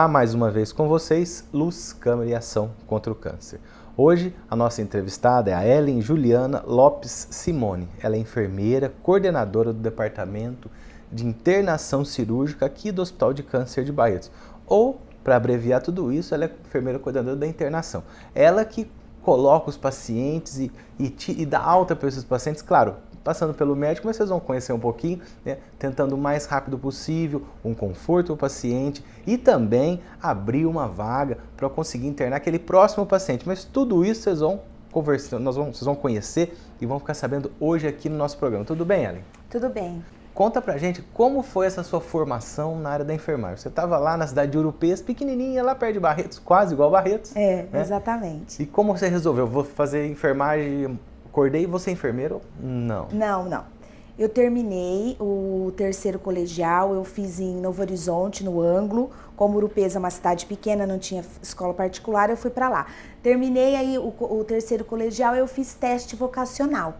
Olá, mais uma vez com vocês, Luz, Câmera e Ação contra o Câncer. Hoje, a nossa entrevistada é a Ellen Juliana Lopes Simone. Ela é enfermeira, coordenadora do Departamento de Internação Cirúrgica aqui do Hospital de Câncer de Barretos. Ou, para abreviar tudo isso, ela é enfermeira coordenadora da internação. Ela que coloca os pacientes e dá alta para esses pacientes, claro, passando pelo médico, mas vocês vão conhecer um pouquinho, né, tentando o mais rápido possível, um conforto para o paciente e também abrir uma vaga para conseguir internar aquele próximo paciente. Mas tudo isso vocês vão conversar, vocês vão conhecer e vão ficar sabendo hoje aqui no nosso programa. Tudo bem, Ellen? Tudo bem. Conta pra gente como foi essa sua formação na área da enfermagem. Você estava lá na cidade de Urupês, pequenininha, lá perto de Barretos, quase igual Barretos. É, né? Exatamente. E como você resolveu? Vou fazer enfermagem, acordei, você é enfermeiro? Não. Não. Eu terminei o terceiro colegial, eu fiz em Novo Horizonte, no Ângulo. Como Urupês é uma cidade pequena, não tinha escola particular, eu fui para lá. Terminei aí o terceiro colegial, eu fiz teste vocacional.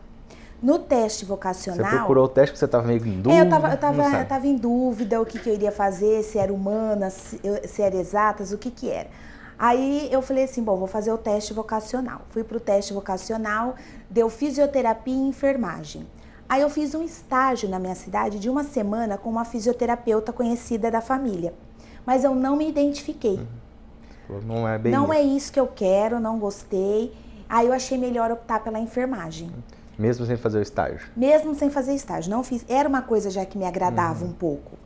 No teste vocacional... Você procurou o teste porque você estava meio em dúvida? Eu tava em dúvida o que eu iria fazer, se era humanas, se era exatas, o que era. Aí eu falei assim, bom, vou fazer o teste vocacional. Fui pro teste vocacional, deu fisioterapia e enfermagem. Aí eu fiz um estágio na minha cidade de uma semana com uma fisioterapeuta conhecida da família. Mas eu não me identifiquei. Não é bem Não é isso que eu quero, não gostei. Aí eu achei melhor optar pela enfermagem. Mesmo sem fazer o estágio? Mesmo sem fazer estágio, não fiz. Era uma coisa já que me agradava um pouco.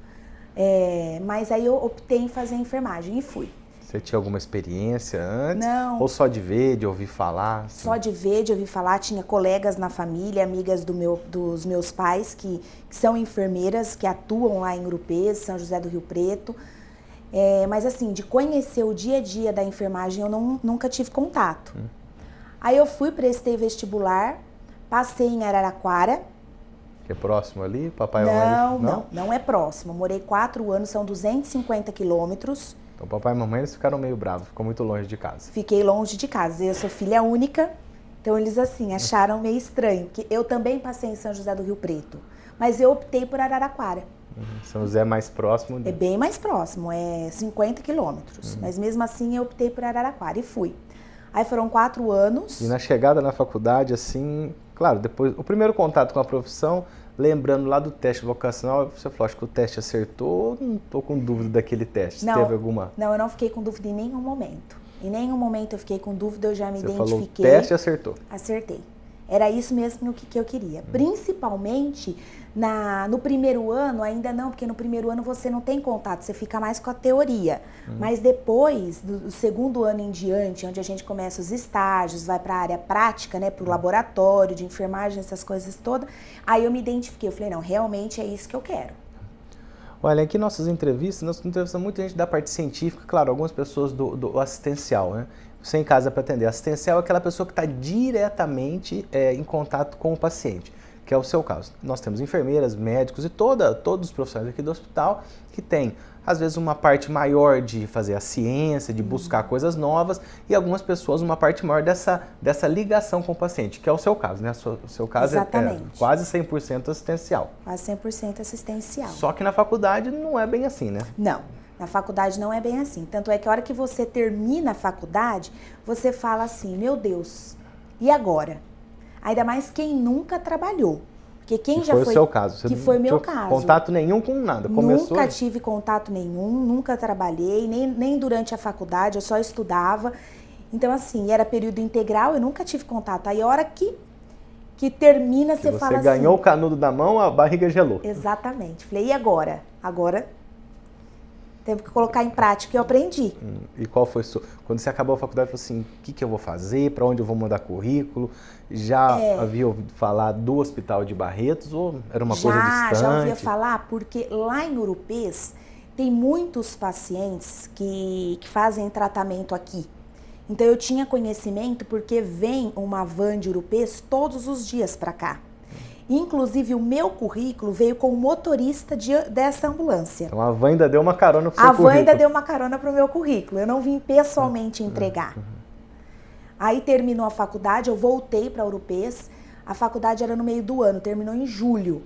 Mas aí eu optei em fazer enfermagem e fui. Você tinha alguma experiência antes? Não. Ou só de ver, de ouvir falar? Assim? Só de ver, de ouvir falar. Tinha colegas na família, amigas dos meus pais que são enfermeiras, que atuam lá em Urupês, São José do Rio Preto. Mas assim, de conhecer o dia a dia da enfermagem, eu nunca tive contato. Aí eu fui, prestei vestibular, passei em Araraquara. Que é próximo ali, papai e mamãe? Não é próximo. Eu morei 4 anos, são 250 quilômetros. Então papai e mamãe eles ficaram meio bravos, ficou muito longe de casa. Fiquei longe de casa, eu sou filha única, então eles assim, acharam meio estranho, porque eu também passei em São José do Rio Preto, mas eu optei por Araraquara. São José é mais próximo? É bem mais próximo, é 50 quilômetros, mas mesmo assim eu optei por Araraquara e fui. Aí foram 4 anos. E na chegada na faculdade, assim, claro, depois, o primeiro contato com a profissão, lembrando lá do teste vocacional, você falou, acho que o teste acertou, não estou com dúvida daquele teste, não, teve alguma? Não, eu não fiquei com dúvida em nenhum momento. Em nenhum momento eu fiquei com dúvida, eu já me identifiquei. Falou, o teste acertou. Acertei. Era isso mesmo que eu queria. Principalmente no primeiro ano, ainda não, porque no primeiro ano você não tem contato, você fica mais com a teoria. Mas depois, do segundo ano em diante, onde a gente começa os estágios, vai para a área prática, né, para o laboratório de enfermagem, essas coisas todas, aí eu me identifiquei. Eu falei, não, realmente é isso que eu quero. Olha, aqui nossas entrevistas, nós entrevistamos muita gente da parte científica, claro, algumas pessoas do assistencial, né? Você em casa para atender. Assistencial é aquela pessoa que está diretamente em contato com o paciente, que é o seu caso. Nós temos enfermeiras, médicos e todos os profissionais aqui do hospital que têm, às vezes, uma parte maior de fazer a ciência, de buscar coisas novas, e algumas pessoas uma parte maior dessa ligação com o paciente, que é o seu caso, né? O seu caso é quase 100% assistencial. Quase 100% assistencial. Só que na faculdade não é bem assim, né? Não. Na faculdade não é bem assim. Tanto é que a hora que você termina a faculdade, você fala assim, meu Deus, e agora? Ainda mais quem nunca trabalhou. Porque quem já foi... o seu caso. Você que foi meu tinha caso. Contato nenhum com nada. Começou... Nunca tive contato nenhum, nunca trabalhei, nem durante a faculdade, eu só estudava. Então, assim, era período integral, eu nunca tive contato. Aí a hora que termina, você fala assim... Você ganhou o canudo da mão, a barriga gelou. Exatamente. Falei, e agora? Agora... Teve que colocar em prática e eu aprendi. E qual foi quando você acabou a faculdade, você falou assim, o que eu vou fazer, para onde eu vou mandar currículo? Já havia ouvido falar do Hospital de Barretos ou era uma coisa distante? Já ouvia falar, porque lá em Urupês tem muitos pacientes que fazem tratamento aqui. Então eu tinha conhecimento porque vem uma van de Urupês todos os dias para cá. Inclusive, o meu currículo veio com o motorista dessa ambulância. Então, a van ainda deu uma carona para o seu currículo. A van ainda deu uma carona para o meu currículo. Eu não vim pessoalmente entregar. Aí, terminou a faculdade, eu voltei para Urupês. A faculdade era no meio do ano, terminou em julho.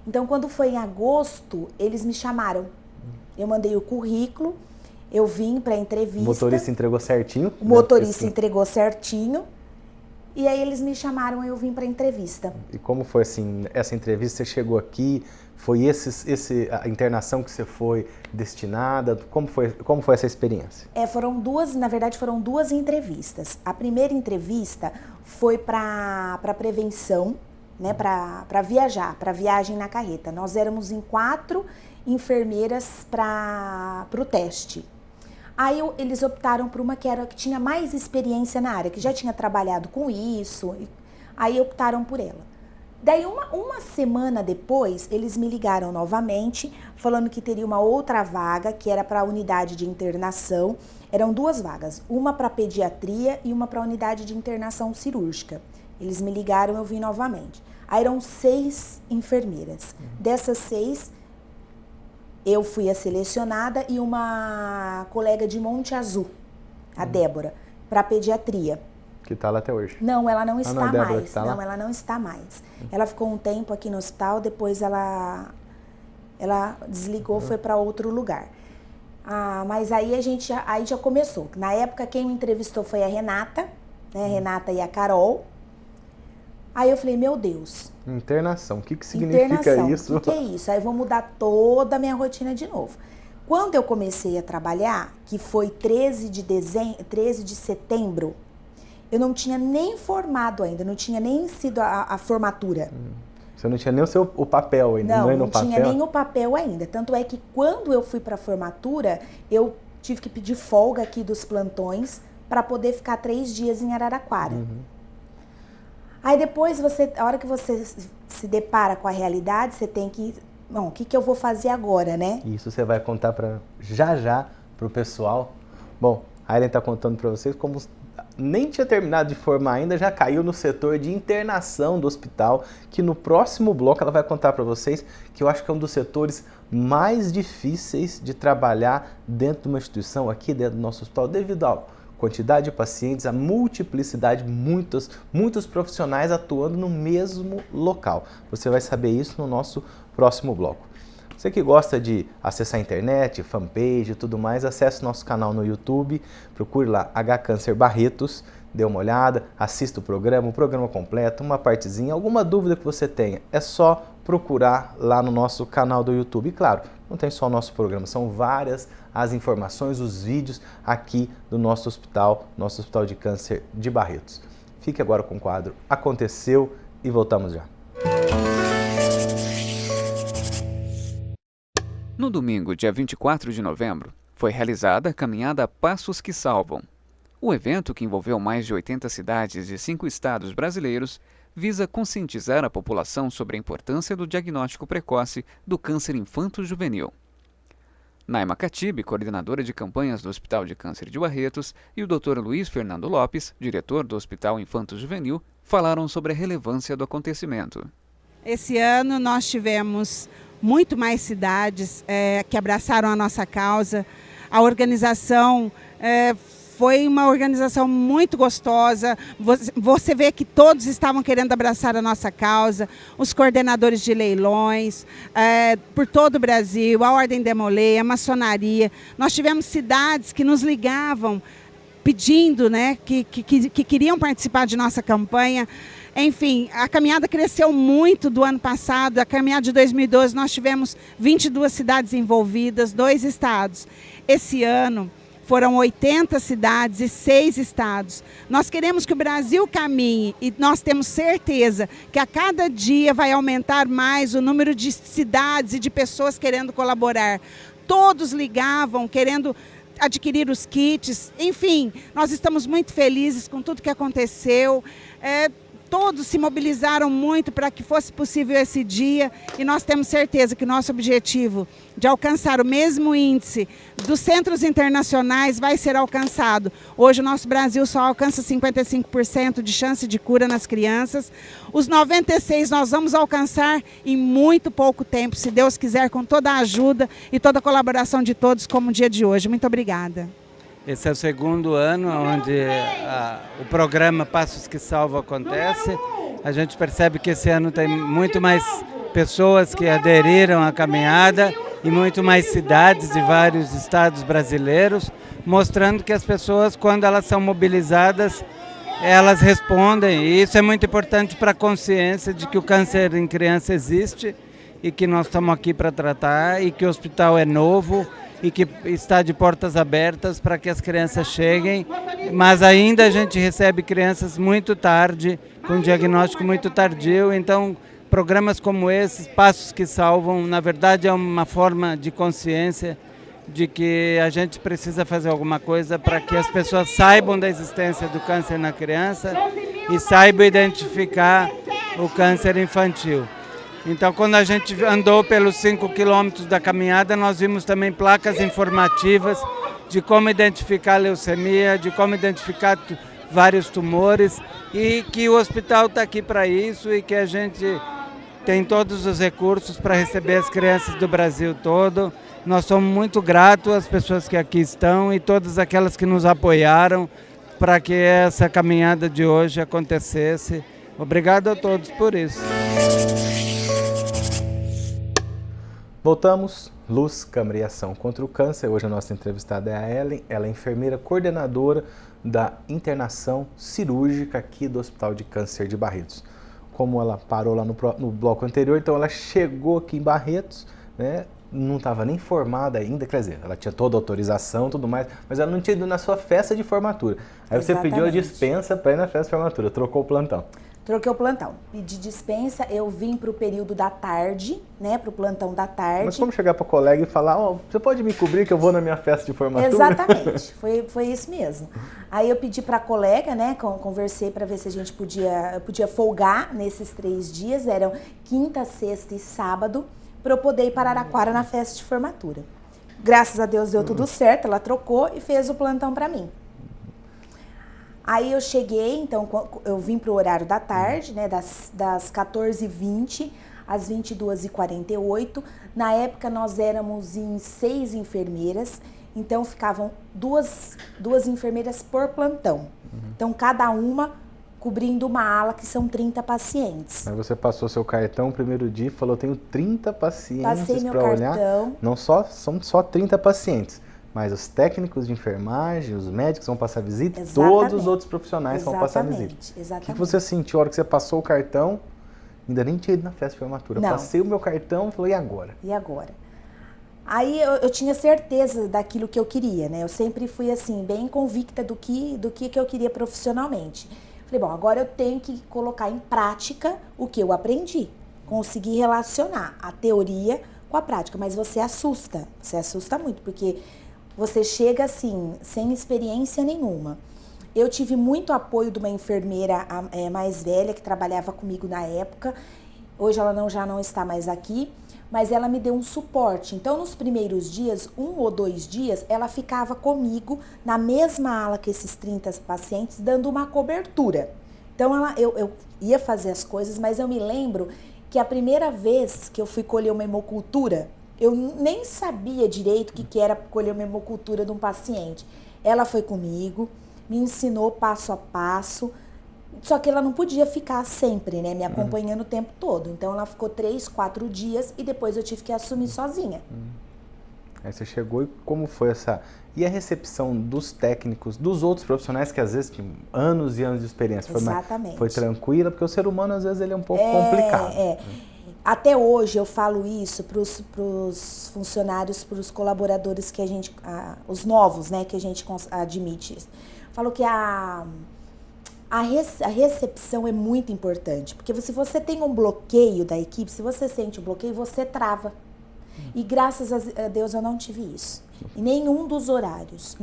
Então, quando foi em agosto, eles me chamaram. Eu mandei o currículo Eu vim para a entrevista. O motorista entregou certinho? O motorista entregou certinho. E aí eles me chamaram e eu vim para a entrevista. E como foi assim, essa entrevista? Você chegou aqui, foi a internação que você foi destinada? Como foi essa experiência? Na verdade foram duas entrevistas. A primeira entrevista foi para prevenção, né, para viagem na carreta. Nós éramos em 4 enfermeiras para o teste. Aí eles optaram por uma que tinha mais experiência na área, que já tinha trabalhado com isso, aí optaram por ela. Daí uma semana depois, eles me ligaram novamente, falando que teria uma outra vaga, que era para a unidade de internação. Eram 2 vagas, uma para pediatria e uma para a unidade de internação cirúrgica. Eles me ligaram, eu vim novamente. Aí eram 6 enfermeiras. Dessas 6... eu fui a selecionada e uma colega de Monte Azul, a Débora, para pediatria. Que está lá até hoje. Não, ela não está mais. Tá não, ela não está mais. Ela ficou um tempo aqui no hospital, depois ela desligou, foi para outro lugar. Mas aí aí já começou. Na época, quem me entrevistou foi a Renata, né? A Renata e a Carol. Aí eu falei, meu Deus. Internação, o que significa isso? O que é isso? Aí eu vou mudar toda a minha rotina de novo. Quando eu comecei a trabalhar, que foi 13 de setembro, eu não tinha nem formado ainda, não tinha nem sido a formatura. Você não tinha nem o papel ainda? Não tinha nem o papel ainda. Tanto é que quando eu fui para a formatura, eu tive que pedir folga aqui dos plantões para poder ficar 3 dias em Araraquara. Aí depois, a hora que você se depara com a realidade, você tem que... Bom, o que eu vou fazer agora, né? Isso você vai contar já para o pessoal. Bom, a Ellen está contando para vocês como nem tinha terminado de formar ainda, já caiu no setor de internação do hospital, que no próximo bloco ela vai contar para vocês que eu acho que é um dos setores mais difíceis de trabalhar dentro de uma instituição, aqui dentro do nosso hospital, devido ao quantidade de pacientes, a multiplicidade, muitos profissionais atuando no mesmo local. Você vai saber isso no nosso próximo bloco. Você que gosta de acessar a internet, fanpage e tudo mais, acesse o nosso canal no YouTube, procure lá H-Câncer Barretos, dê uma olhada, assista o programa completo, uma partezinha, alguma dúvida que você tenha, é só procurar lá no nosso canal do YouTube. E claro, não tem só o nosso programa, são várias as informações, os vídeos aqui do nosso Hospital de Câncer de Barretos. Fique agora com o quadro Aconteceu e voltamos já. No domingo, dia 24 de novembro, foi realizada a caminhada Passos que Salvam. O evento, que envolveu mais de 80 cidades de 5 estados brasileiros, visa conscientizar a população sobre a importância do diagnóstico precoce do câncer infanto-juvenil. Naima Khatib, coordenadora de campanhas do Hospital de Câncer de Barretos, e o Dr. Luiz Fernando Lopes, diretor do Hospital Infanto-Juvenil, falaram sobre a relevância do acontecimento. Esse ano nós tivemos muito mais cidades que abraçaram a nossa causa. A organização foi uma organização muito gostosa. Você vê que todos estavam querendo abraçar a nossa causa. Os coordenadores de leilões, por todo o Brasil, a Ordem Demolei, a maçonaria. Nós tivemos cidades que nos ligavam pedindo, né, que queriam participar de nossa campanha. Enfim, a caminhada cresceu muito do ano passado. A caminhada de 2012 nós tivemos 22 cidades envolvidas, 2 estados. Esse ano foram 80 cidades e 6 estados. Nós queremos que o Brasil caminhe e nós temos certeza que a cada dia vai aumentar mais o número de cidades e de pessoas querendo colaborar. Todos ligavam querendo adquirir os kits. Enfim, nós estamos muito felizes com tudo que aconteceu. Todos se mobilizaram muito para que fosse possível esse dia e nós temos certeza que nosso objetivo de alcançar o mesmo índice dos centros internacionais vai ser alcançado. Hoje o nosso Brasil só alcança 55% de chance de cura nas crianças. Os 96% nós vamos alcançar em muito pouco tempo, se Deus quiser, com toda a ajuda e toda a colaboração de todos, como o dia de hoje. Muito obrigada. Esse é o segundo ano onde o programa Passos que Salvam acontece. A gente percebe que esse ano tem muito mais pessoas que aderiram à caminhada em muito mais cidades de vários estados brasileiros, mostrando que as pessoas, quando elas são mobilizadas, elas respondem. E isso é muito importante para a consciência de que o câncer em criança existe e que nós estamos aqui para tratar e que o hospital é novo e que está de portas abertas para que as crianças cheguem, mas ainda a gente recebe crianças muito tarde, com diagnóstico muito tardio, então programas como esses, Passos que Salvam, na verdade é uma forma de consciência de que a gente precisa fazer alguma coisa para que as pessoas saibam da existência do câncer na criança e saibam identificar o câncer infantil. Então, quando a gente andou pelos 5 quilômetros da caminhada, nós vimos também placas informativas de como identificar a leucemia, de como identificar vários tumores e que o hospital está aqui para isso e que a gente tem todos os recursos para receber as crianças do Brasil todo. Nós somos muito gratos às pessoas que aqui estão e todas aquelas que nos apoiaram para que essa caminhada de hoje acontecesse. Obrigado a todos por isso. Voltamos, Luz, Câmara e Ação contra o Câncer. Hoje a nossa entrevistada é a Ellen, ela é enfermeira coordenadora da internação cirúrgica aqui do Hospital de Câncer de Barretos. Como ela parou lá no bloco anterior, então ela chegou aqui em Barretos, né? Não estava nem formada ainda, quer dizer, ela tinha toda a autorização e tudo mais, mas ela não tinha ido na sua festa de formatura. Aí você pediu a dispensa para ir na festa de formatura, trocou o plantão. Troquei o plantão. Pedi dispensa, eu vim para o período da tarde, né, para o plantão da tarde. Mas como chegar para o colega e falar, você pode me cobrir que eu vou na minha festa de formatura? Exatamente, foi isso mesmo. Aí eu pedi para a colega, né, conversei para ver se a gente podia folgar nesses 3 dias, eram quinta, sexta e sábado, para eu poder ir para Araraquara na festa de formatura. Graças a Deus deu tudo certo, ela trocou e fez o plantão para mim. Aí eu cheguei, então eu vim para o horário da tarde, né, das 14h20 às 22h48. Na época nós éramos em 6 enfermeiras, então ficavam duas enfermeiras por plantão. Então cada uma cobrindo uma ala que são 30 pacientes. Aí você passou seu cartão no primeiro dia e falou, tenho 30 pacientes para olhar. Não são só 30 pacientes. Mas os técnicos de enfermagem, os médicos vão passar visita, todos os outros profissionais vão passar visita. Exatamente. O que você sentiu a hora que você passou o cartão? Ainda nem tinha ido na festa de formatura. Não. Passei o meu cartão e falei, e agora? E agora? Aí eu tinha certeza daquilo que eu queria, né? Eu sempre fui assim, bem convicta do que eu queria profissionalmente. Falei, bom, agora eu tenho que colocar em prática o que eu aprendi. Conseguir relacionar a teoria com a prática. Mas você assusta muito, porque você chega assim, sem experiência nenhuma. Eu tive muito apoio de uma enfermeira mais velha que trabalhava comigo na época. Hoje ela já não está mais aqui, mas ela me deu um suporte. Então, nos primeiros dias, 1 ou 2 dias, ela ficava comigo na mesma ala que esses 30 pacientes, dando uma cobertura. Então, eu ia fazer as coisas, mas eu me lembro que a primeira vez que eu fui colher uma hemocultura, eu nem sabia direito o que era colher uma hemocultura de um paciente. Ela foi comigo, me ensinou passo a passo, só que ela não podia ficar sempre, né, me acompanhando o tempo todo. Então ela ficou 3, 4 dias e depois eu tive que assumir sozinha. Aí você chegou e como foi essa... E a recepção dos técnicos, dos outros profissionais que às vezes tinham anos e anos de experiência? Exatamente. Foi tranquila? Porque o ser humano às vezes ele é um pouco complicado. Até hoje eu falo isso para os funcionários, para os colaboradores que a gente, os novos, né, que a gente admite. Falo que a recepção é muito importante, porque se você tem um bloqueio da equipe, se você sente um bloqueio, você trava. E graças a Deus eu não tive isso. Em nenhum dos horários.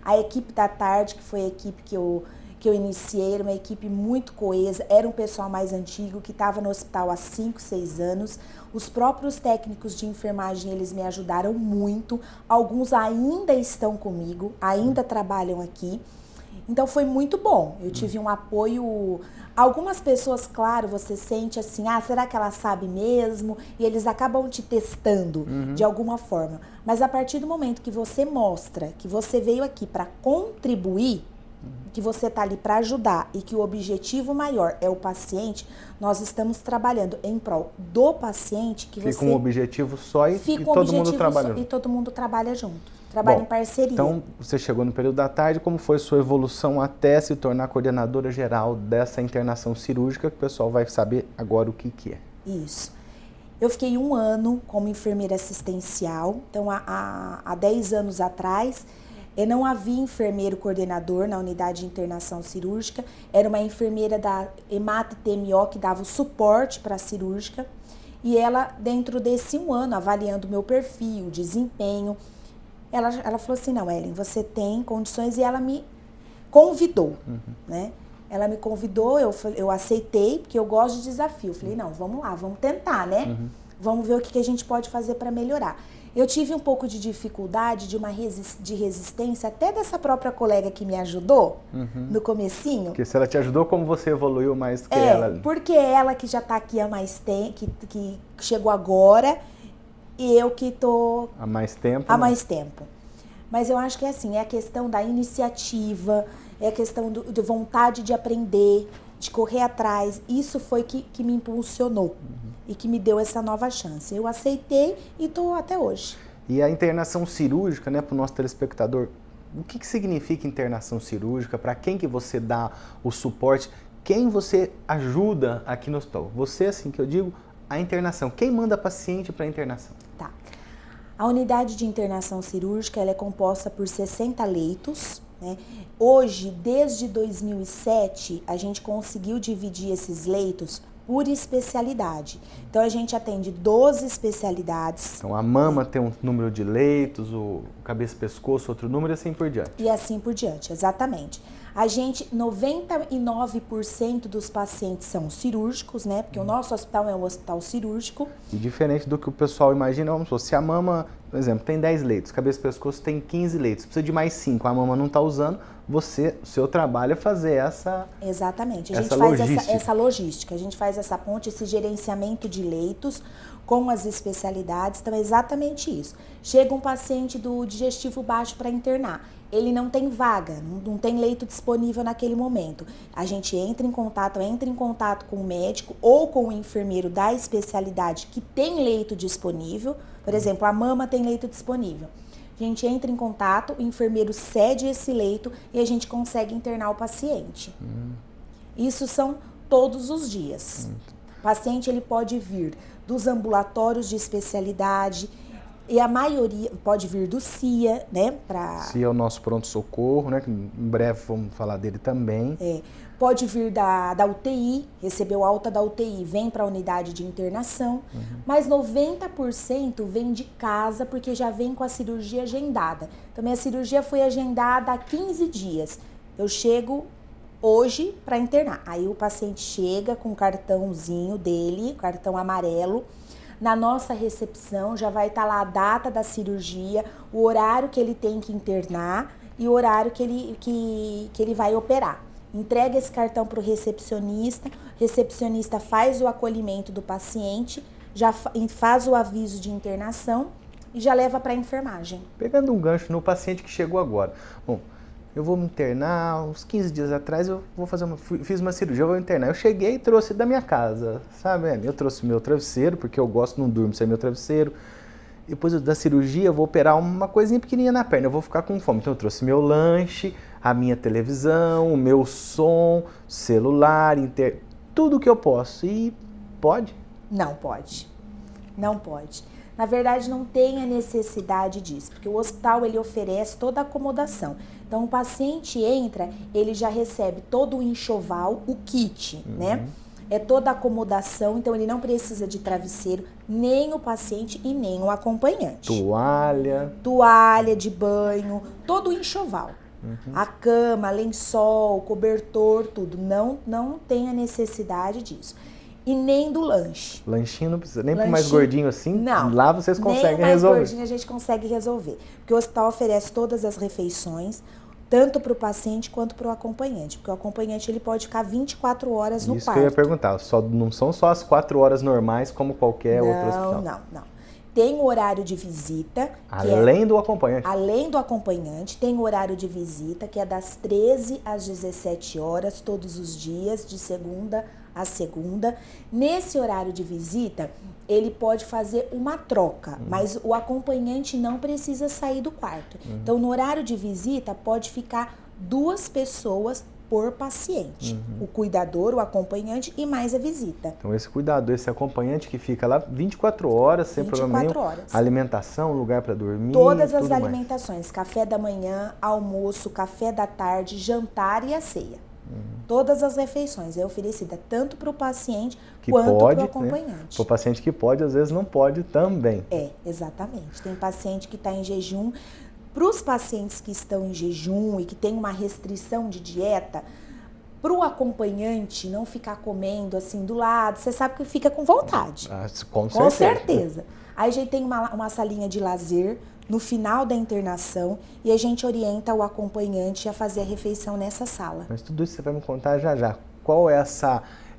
A equipe da tarde, que foi a equipe que eu iniciei, era uma equipe muito coesa, era um pessoal mais antigo, que estava no hospital há 5, 6 anos. Os próprios técnicos de enfermagem, eles me ajudaram muito. Alguns ainda estão comigo, ainda trabalham aqui. Então foi muito bom, eu tive um apoio. Algumas pessoas, claro, você sente assim, será que ela sabe mesmo? E eles acabam te testando de alguma forma. Mas a partir do momento que você mostra que você veio aqui para contribuir, que você está ali para ajudar e que o objetivo maior é o paciente, nós estamos trabalhando em prol do paciente que Fica um objetivo só e fica um todo mundo objetivo trabalha só, junto. e todo mundo trabalha junto, trabalha em parceria. Então, você chegou no período da tarde, como foi sua evolução até se tornar coordenadora geral dessa internação cirúrgica, que o pessoal vai saber agora o que é. Isso. Eu fiquei 1 ano como enfermeira assistencial, então há 10 anos atrás, não havia enfermeiro coordenador na unidade de internação cirúrgica, era uma enfermeira da EMAT-TMO que dava o suporte para a cirúrgica, e ela, dentro desse 1 ano, avaliando o meu perfil, desempenho, ela falou assim, não, Ellen, você tem condições, e ela me convidou, né? Ela me convidou, eu aceitei, porque eu gosto de desafio. Eu falei, não, vamos lá, vamos tentar, né? Vamos ver o que a gente pode fazer para melhorar. Eu tive um pouco de dificuldade, de resistência, até dessa própria colega que me ajudou no comecinho. Porque se ela te ajudou, como você evoluiu mais do que ela ali? Porque ela que já está aqui há mais tempo, que chegou agora, e eu que estou há mais tempo. Há mais tempo. Mas eu acho que é assim, é a questão da iniciativa, é a questão de vontade de aprender, de correr atrás. Isso foi que me impulsionou e que me deu essa nova chance. Eu aceitei e estou até hoje. E a internação cirúrgica, né, para o nosso telespectador, o que significa internação cirúrgica? Para quem que você dá o suporte? Quem você ajuda aqui no hospital? Você, assim que eu digo, a internação. Quem manda paciente para a internação? Tá. A unidade de internação cirúrgica ela é composta por 60 leitos, né? Hoje, desde 2007, a gente conseguiu dividir esses leitos por especialidade. Então, a gente atende 12 especialidades. Então, a mama tem um número de leitos, o cabeça e pescoço outro número e assim por diante. E assim por diante, exatamente. A gente, 99% dos pacientes são cirúrgicos, né? Porque o nosso hospital é um hospital cirúrgico. E diferente do que o pessoal imagina, vamos supor, se a mama, por exemplo, tem 10 leitos, cabeça e pescoço tem 15 leitos, precisa de mais 5, a mama não está usando, o seu trabalho é fazer essa Exatamente, a gente essa faz logística. essa logística, a gente faz essa ponte, esse gerenciamento de leitos com as especialidades, então é exatamente isso. Chega um paciente do digestivo baixo para internar, ele não tem vaga, não tem leito disponível naquele momento. A gente entra em contato com o médico ou com o enfermeiro da especialidade que tem leito disponível. Por exemplo, a mama tem leito disponível. A gente entra em contato, o enfermeiro cede esse leito e a gente consegue internar o paciente. Isso são todos os dias. O paciente ele pode vir dos ambulatórios de especialidade, e a maioria pode vir do CIA, né? CIA é o nosso pronto-socorro, né? Que em breve vamos falar dele também. Pode vir da UTI, recebeu alta da UTI, vem para a unidade de internação. Mas 90% vem de casa, porque já vem com a cirurgia agendada. Também a cirurgia foi agendada há 15 dias. Eu chego hoje para internar. Aí o paciente chega com o cartãozinho dele, cartão amarelo. Na nossa recepção já vai estar lá a data da cirurgia, o horário que ele tem que internar e o horário que ele vai operar. Entrega esse cartão para o recepcionista faz o acolhimento do paciente, já faz o aviso de internação e já leva para a enfermagem. Pegando um gancho no paciente que chegou agora. Bom, eu vou me internar, uns 15 dias atrás eu vou fiz uma cirurgia, eu vou internar. Eu cheguei e trouxe da minha casa, sabe? Eu trouxe meu travesseiro, porque eu gosto, não durmo sem meu travesseiro. Depois da cirurgia eu vou operar uma coisinha pequenininha na perna, eu vou ficar com fome. Então eu trouxe meu lanche, a minha televisão, o meu som, celular, tudo que eu posso. E pode? Não pode. Não pode. Na verdade, não tem a necessidade disso, porque o hospital ele oferece toda a acomodação. Então, o paciente entra, ele já recebe todo o enxoval, o kit, né? É toda a acomodação, então ele não precisa de travesseiro, nem o paciente e nem o acompanhante. Toalha de banho, todo o enxoval. A cama, lençol, cobertor, tudo. Não tem a necessidade disso. E nem do lanche. Lanchinho não precisa, nem para mais gordinho assim? Não. Lá vocês conseguem nem mais resolver. Gordinho a gente consegue resolver. Porque o hospital oferece todas as refeições, tanto para o paciente quanto para o acompanhante. Porque o acompanhante ele pode ficar 24 horas no quarto. Isso que eu ia perguntar. Não são só as 4 horas normais como qualquer outro hospital. Não. Tem o horário de visita. Além do acompanhante. Além do acompanhante, tem o horário de visita, que é das 13 às 17 horas, todos os dias, de segunda a segunda. Nesse horário de visita, ele pode fazer uma troca, mas o acompanhante não precisa sair do quarto. Então, no horário de visita, pode ficar 2 pessoas por paciente. O cuidador, o acompanhante e mais a visita. Então esse cuidador, esse acompanhante que fica lá 24 horas, sem problema nenhum. 24 horas. Alimentação, lugar para dormir, Todas as tudo mais. alimentações, café da manhã, almoço, café da tarde, jantar e a ceia. Todas as refeições é oferecida tanto para o paciente quanto para o acompanhante. Para o paciente que pode, às vezes não pode também. Exatamente. Tem paciente que está em jejum. Para os pacientes que estão em jejum e que tem uma restrição de dieta, para o acompanhante não ficar comendo assim do lado, você sabe que fica com vontade. Com certeza. Aí a gente tem uma salinha de lazer no final da internação e a gente orienta o acompanhante a fazer a refeição nessa sala. Mas tudo isso você vai me contar já já. Qual é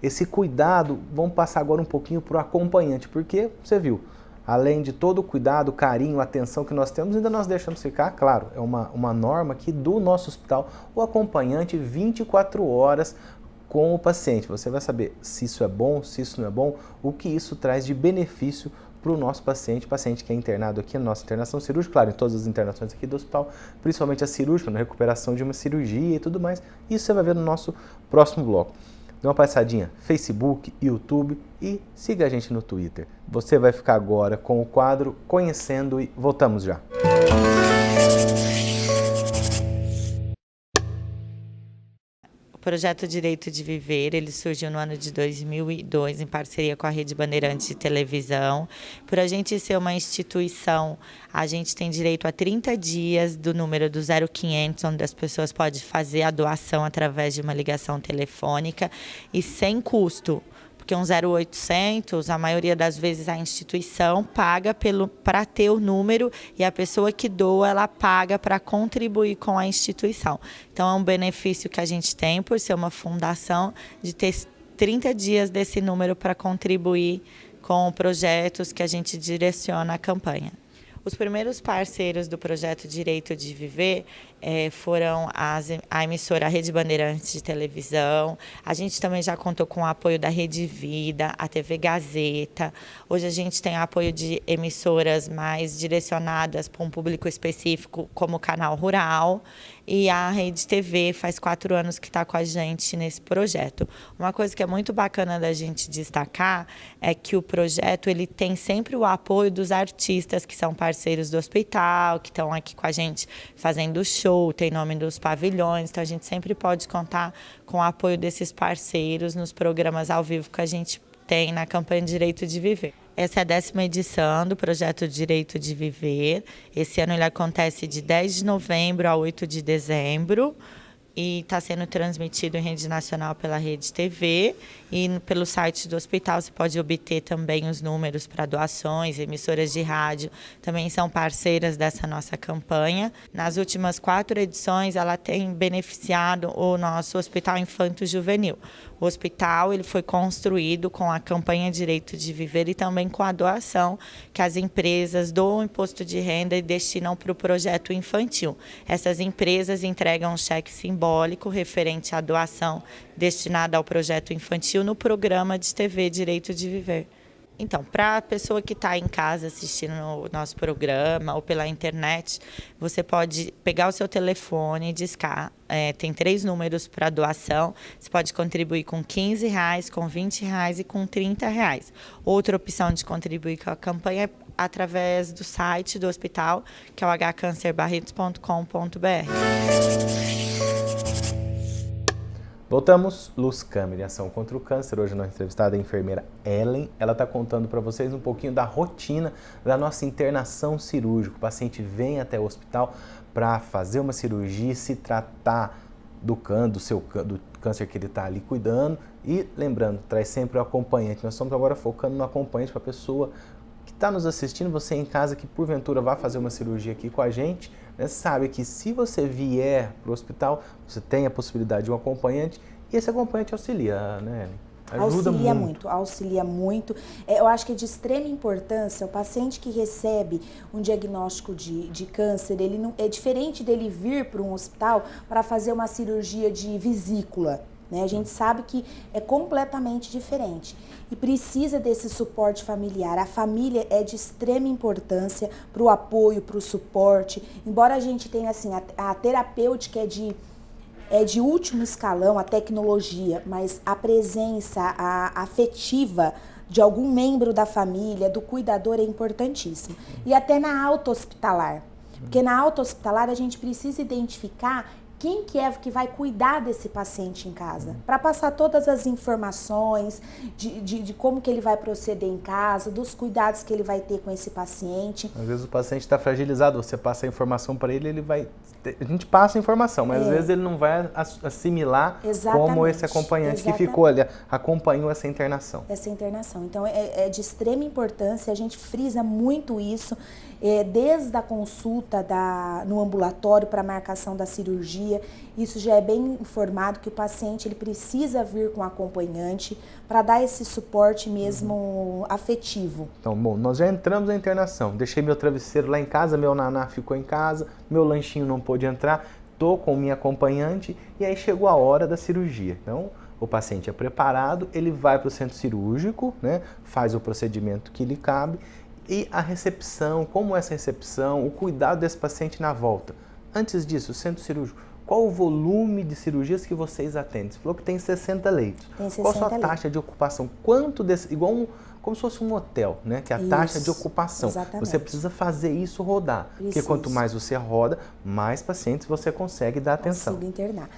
esse cuidado? Vamos passar agora um pouquinho para o acompanhante, porque você viu, além de todo o cuidado, carinho, atenção que nós temos, ainda nós deixamos ficar, claro, é uma norma aqui do nosso hospital, o acompanhante 24 horas com o paciente. Você vai saber se isso é bom, se isso não é bom, o que isso traz de benefício para o nosso paciente que é internado aqui na nossa internação cirúrgica, claro, em todas as internações aqui do hospital, principalmente a cirúrgica, na recuperação de uma cirurgia e tudo mais. Isso você vai ver no nosso próximo bloco. Dê uma passadinha, Facebook, YouTube e siga a gente no Twitter. Você vai ficar agora com o quadro Conhecendo e voltamos já. O projeto Direito de Viver, ele surgiu no ano de 2002 em parceria com a Rede Bandeirantes de Televisão. Por a gente ser uma instituição, a gente tem direito a 30 dias do número do 0500, onde as pessoas podem fazer a doação através de uma ligação telefônica e sem custo. Porque um 0800, a maioria das vezes a instituição paga para ter o número e a pessoa que doa, ela paga para contribuir com a instituição. Então, é um benefício que a gente tem por ser uma fundação de ter 30 dias desse número para contribuir com projetos que a gente direciona a campanha. Os primeiros parceiros do projeto Direito de Viver foram a emissora Rede Bandeirantes de Televisão. A gente também já contou com o apoio da Rede Vida, a TV Gazeta. Hoje a gente tem apoio de emissoras mais direcionadas para um público específico, como o Canal Rural. E a Rede TV faz 4 anos que está com a gente nesse projeto. Uma coisa que é muito bacana da gente destacar é que o projeto ele tem sempre o apoio dos artistas que são parceiros do hospital, que estão aqui com a gente fazendo show, tem nome dos pavilhões, então a gente sempre pode contar com o apoio desses parceiros nos programas ao vivo que a gente tem na campanha Direito de Viver. Essa é a 10ª edição do projeto Direito de Viver. Esse ano ele acontece de 10 de novembro a 8 de dezembro e está sendo transmitido em rede nacional pela Rede TV e pelo site do hospital você pode obter também os números para doações. Emissoras de rádio também são parceiras dessa nossa campanha. Nas últimas 4 edições ela tem beneficiado o nosso Hospital Infanto-Juvenil. O hospital ele foi construído com a campanha Direito de Viver e também com a doação que as empresas doam imposto de renda e destinam para o projeto infantil. Essas empresas entregam um cheque simbólico referente à doação destinada ao projeto infantil no programa de TV Direito de Viver. Então, para a pessoa que está em casa assistindo o nosso programa ou pela internet, você pode pegar o seu telefone e discar. Tem 3 números para doação. Você pode contribuir com R$15, com R$20 e com R$30. Outra opção de contribuir com a campanha é através do site do hospital, que é o hcancerbarretos.com.br. Voltamos, Luz, Câmera e Ação contra o Câncer. Hoje a nossa entrevistada é a enfermeira Ellen. Ela está contando para vocês um pouquinho da rotina da nossa internação cirúrgica. O paciente vem até o hospital para fazer uma cirurgia, se tratar do câncer que ele está ali cuidando. E lembrando, traz sempre o acompanhante. Nós estamos agora focando no acompanhante para a pessoa que está nos assistindo, você em casa que porventura vai fazer uma cirurgia aqui com a gente, né, sabe que se você vier para o hospital, você tem a possibilidade de um acompanhante e esse acompanhante auxilia, né, Ellen? Ajuda muito. Auxilia muito. Eu acho que é de extrema importância o paciente que recebe um diagnóstico de câncer, ele não, é diferente dele vir para um hospital para fazer uma cirurgia de vesícula. Né? A gente sabe que é completamente diferente e precisa desse suporte familiar. A família é de extrema importância para o apoio, para o suporte. Embora a gente tenha assim, a terapêutica é de último escalão, a tecnologia, mas a presença afetiva de algum membro da família, do cuidador, é importantíssimo. E até na alta hospitalar, porque na alta hospitalar a gente precisa identificar quem que é que vai cuidar desse paciente em casa, para passar todas as informações de como que ele vai proceder em casa, dos cuidados que ele vai ter com esse paciente. Às vezes o paciente está fragilizado, você passa a informação para ele, a gente passa a informação, mas às vezes ele não vai assimilar como esse acompanhante que ficou ali, acompanhou essa internação. Então é de extrema importância, a gente frisa muito isso, desde a consulta no ambulatório para marcação da cirurgia. Isso já é bem informado que o paciente ele precisa vir com acompanhante para dar esse suporte mesmo afetivo. Então, bom, nós já entramos na internação, deixei meu travesseiro lá em casa, meu naná ficou em casa, meu lanchinho não pôde entrar, estou com minha acompanhante e aí chegou a hora da cirurgia. Então, o paciente é preparado, ele vai para o centro cirúrgico, né, faz o procedimento que lhe cabe. E a recepção, como essa recepção, o cuidado desse paciente na volta. Antes disso, o centro cirúrgico, qual o volume de cirurgias que vocês atendem? Você falou que tem 60 leitos. Tem 60 qual a sua taxa de ocupação? Quanto desse, como se fosse um hotel, né? Que é a taxa de ocupação. Exatamente. Você precisa fazer isso rodar. Porque quanto mais você roda, mais pacientes você consegue dar atenção. Consigo internar.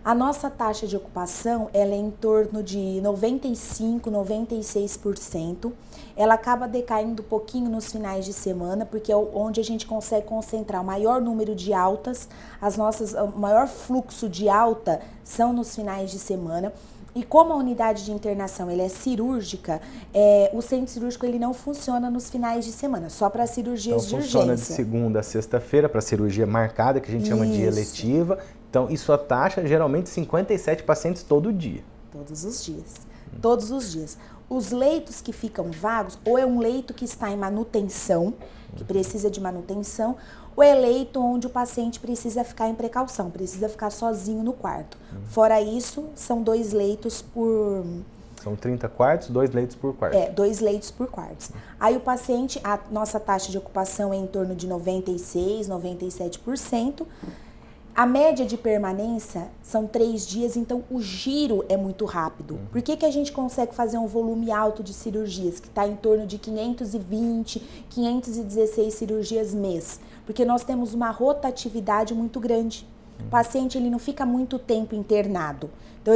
A nossa taxa de ocupação ela é em torno de 95%, 96%. Ela acaba decaindo um pouquinho nos finais de semana, porque é onde a gente consegue concentrar o maior número de altas. O maior fluxo de alta são nos finais de semana. E como a unidade de internação ele é cirúrgica, o centro cirúrgico ele não funciona nos finais de semana, só para cirurgias de urgência. Funciona de segunda a sexta-feira para cirurgia marcada, que a gente chama de eletiva. Então, e sua taxa geralmente 57 pacientes todo dia. Todos os dias. Todos os dias. Os leitos que ficam vagos, ou é um leito que está em manutenção, que precisa de manutenção, ou é leito onde o paciente precisa ficar em precaução, precisa ficar sozinho no quarto. Fora isso, são 2 leitos por... São 30 quartos, 2 leitos por quarto. 2 leitos por quartos. Aí o paciente, a nossa taxa de ocupação é em torno de 96%, 97%. A média de permanência são 3 dias, então o giro é muito rápido. Por que a gente consegue fazer um volume alto de cirurgias, que está em torno de 520, 516 cirurgias mês? Porque nós temos uma rotatividade muito grande. O paciente ele não fica muito tempo internado. Então,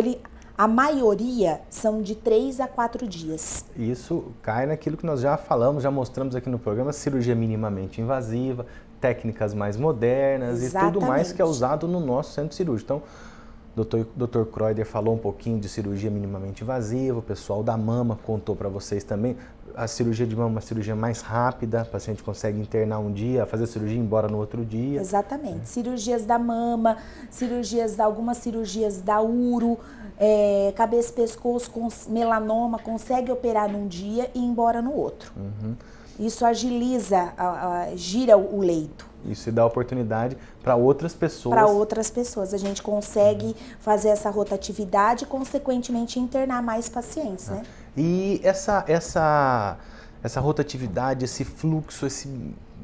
a maioria são de 3 a 4 dias. Isso cai naquilo que nós já falamos, já mostramos aqui no programa, cirurgia minimamente invasiva, técnicas mais modernas. Exatamente. E tudo mais que é usado no nosso centro cirúrgico. Então, o Dr. Kroider falou um pouquinho de cirurgia minimamente invasiva, o pessoal da mama contou para vocês também. A cirurgia de mama é uma cirurgia mais rápida, o paciente consegue internar um dia, fazer a cirurgia e ir embora no outro dia. Exatamente. Cirurgias da mama, algumas cirurgias da uro, cabeça e pescoço com melanoma, consegue operar num dia e ir embora no outro. Isso agiliza, gira o leito. Isso dá oportunidade para outras pessoas. Para outras pessoas. A gente consegue fazer essa rotatividade e, consequentemente, internar mais pacientes, né? E essa rotatividade, esse fluxo, esse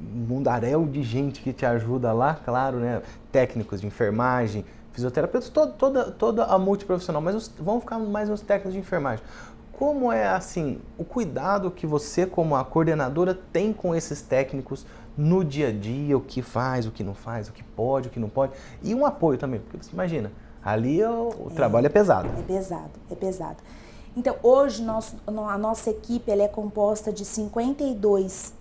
mundaréu de gente que te ajuda lá, claro, né? Técnicos de enfermagem, fisioterapeutas, toda a multiprofissional, mas vamos ficar mais nos técnicos de enfermagem. Como é, assim, o cuidado que você, como a coordenadora, tem com esses técnicos no dia a dia, o que faz, o que não faz, o que pode, o que não pode, e um apoio também, porque você imagina, ali o trabalho é pesado. É pesado. Então, hoje, a nossa equipe ela é composta de 52